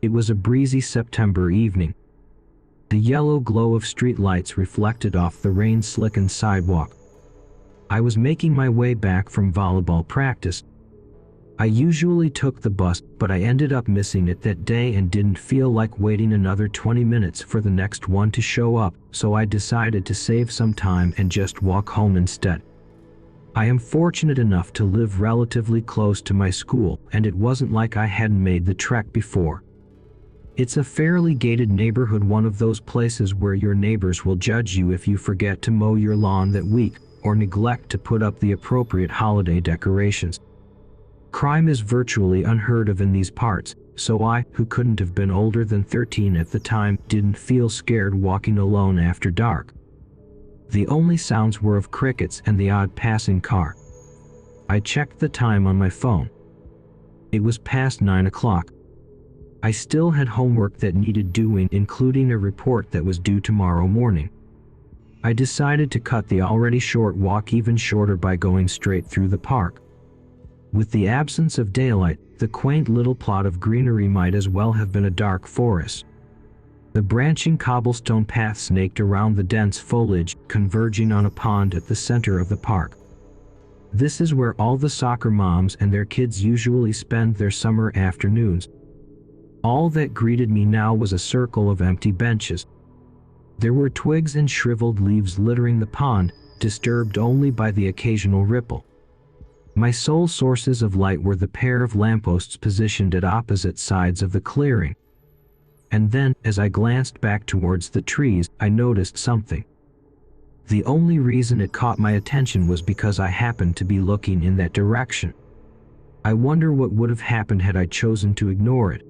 It was a breezy September evening. The yellow glow of street lights reflected off the rain-slickened sidewalk. I was making my way back from volleyball practice. I usually took the bus, but I ended up missing it that day and didn't feel like waiting another 20 minutes for the next one to show up, so I decided to save some time and just walk home instead. I am fortunate enough to live relatively close to my school, and it wasn't like I hadn't made the trek before. It's a fairly gated neighborhood, one of those places where your neighbors will judge you if you forget to mow your lawn that week or neglect to put up the appropriate holiday decorations. Crime is virtually unheard of in these parts, so I, who couldn't have been older than 13 at the time, didn't feel scared walking alone after dark. The only sounds were of crickets and the odd passing car. I checked the time on my phone. It was past 9 o'clock. I still had homework that needed doing, including a report that was due tomorrow morning. I decided to cut the already short walk even shorter by going straight through the park. With the absence of daylight, the quaint little plot of greenery might as well have been a dark forest. The branching cobblestone path snaked around the dense foliage, converging on a pond at the center of the park. This is where all the soccer moms and their kids usually spend their summer afternoons. All that greeted me now was a circle of empty benches. There were twigs and shriveled leaves littering the pond, disturbed only by the occasional ripple. My sole sources of light were the pair of lampposts positioned at opposite sides of the clearing. And then, as I glanced back towards the trees, I noticed something. The only reason it caught my attention was because I happened to be looking in that direction. I wonder what would have happened had I chosen to ignore it.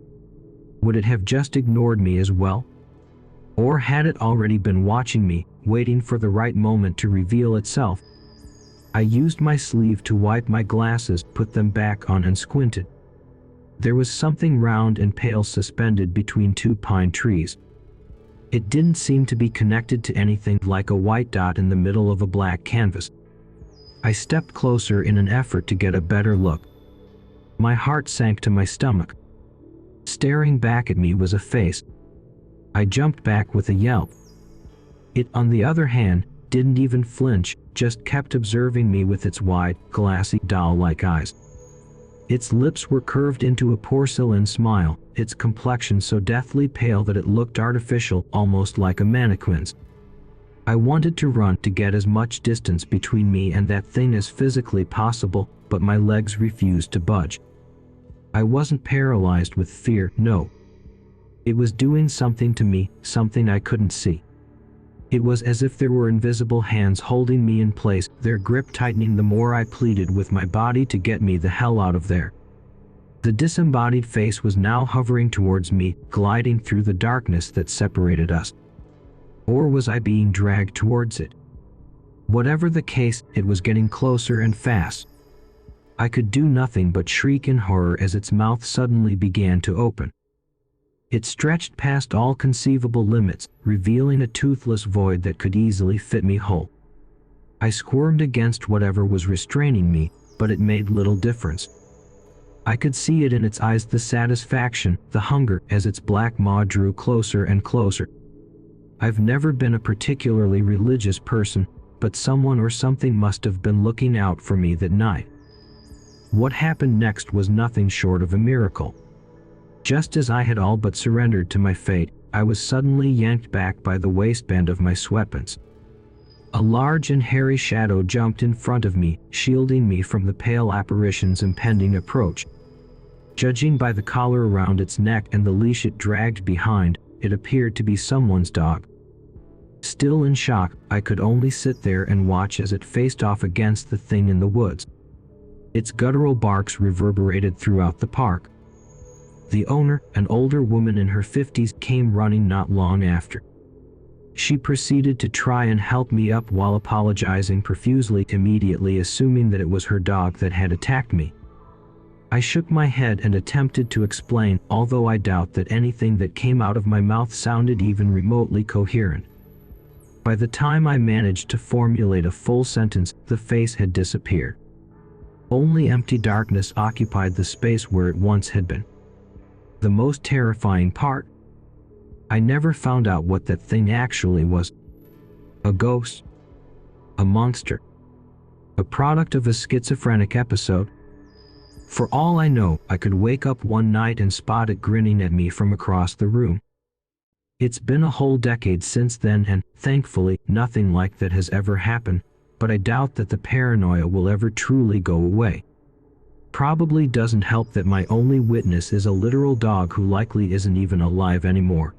Would it have just ignored me as well? Or had it already been watching me, waiting for the right moment to reveal itself? I used my sleeve to wipe my glasses, put them back on and squinted. There was something round and pale suspended between two pine trees. It didn't seem to be connected to anything, like a white dot in the middle of a black canvas. I stepped closer in an effort to get a better look. My heart sank to my stomach. Staring back at me was a face. I jumped back with a yelp. It, on the other hand, didn't even flinch, just kept observing me with its wide, glassy, doll-like eyes. Its lips were curved into a porcelain smile, its complexion so deathly pale that it looked artificial, almost like a mannequin's. I wanted to run, to get as much distance between me and that thing as physically possible, but my legs refused to budge. I wasn't paralyzed with fear, no. It was doing something to me, something I couldn't see. It was as if there were invisible hands holding me in place, their grip tightening the more I pleaded with my body to get me the hell out of there. The disembodied face was now hovering towards me, gliding through the darkness that separated us. Or was I being dragged towards it? Whatever the case, it was getting closer and fast. I could do nothing but shriek in horror as its mouth suddenly began to open. It stretched past all conceivable limits, revealing a toothless void that could easily fit me whole. I squirmed against whatever was restraining me, but it made little difference. I could see it in its eyes, the satisfaction, the hunger, as its black maw drew closer and closer. I've never been a particularly religious person, but someone or something must have been looking out for me that night. What happened next was nothing short of a miracle. Just as I had all but surrendered to my fate, I was suddenly yanked back by the waistband of my sweatpants. A large and hairy shadow jumped in front of me, shielding me from the pale apparition's impending approach. Judging by the collar around its neck and the leash it dragged behind, it appeared to be someone's dog. Still in shock, I could only sit there and watch as it faced off against the thing in the woods. Its guttural barks reverberated throughout the park. The owner, an older woman in her 50s, came running not long after. She proceeded to try and help me up while apologizing profusely, immediately assuming that it was her dog that had attacked me. I shook my head and attempted to explain, although I doubt that anything that came out of my mouth sounded even remotely coherent. By the time I managed to formulate a full sentence, the face had disappeared. Only empty darkness occupied the space where it once had been. The most terrifying part? I never found out what that thing actually was. A ghost? A monster? A product of a schizophrenic episode? For all I know, I could wake up one night and spot it grinning at me from across the room. It's been a whole decade since then and, thankfully, nothing like that has ever happened, but I doubt that the paranoia will ever truly go away. Probably doesn't help that my only witness is a literal dog who likely isn't even alive anymore.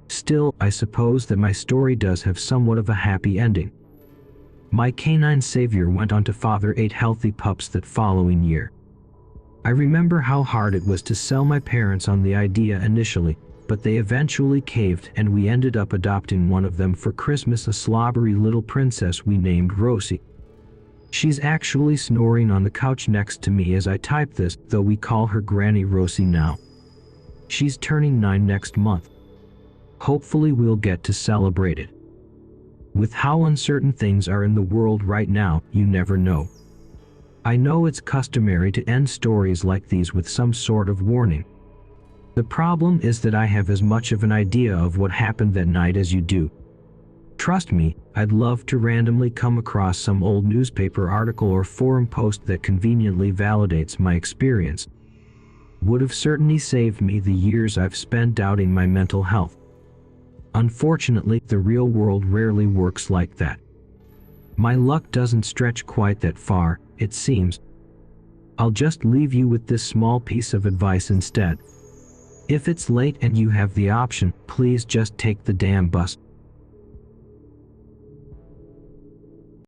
Still, I suppose that my story does have somewhat of a happy ending. My canine savior went on to father 8 healthy pups that following year. I remember how hard it was to sell my parents on the idea initially, but they eventually caved and we ended up adopting one of them for Christmas, a slobbery little princess we named Rosie. She's actually snoring on the couch next to me as I type this, though we call her Granny Rosie now. She's turning 9 next month. Hopefully we'll get to celebrate it. With how uncertain things are in the world right now, you never know. I know it's customary to end stories like these with some sort of warning. The problem is that I have as much of an idea of what happened that night as you do. Trust me, I'd love to randomly come across some old newspaper article or forum post that conveniently validates my experience. Would have certainly saved me the years I've spent doubting my mental health. Unfortunately, the real world rarely works like that. My luck doesn't stretch quite that far, it seems. I'll just leave you with this small piece of advice instead. If it's late and you have the option, please just take the damn bus.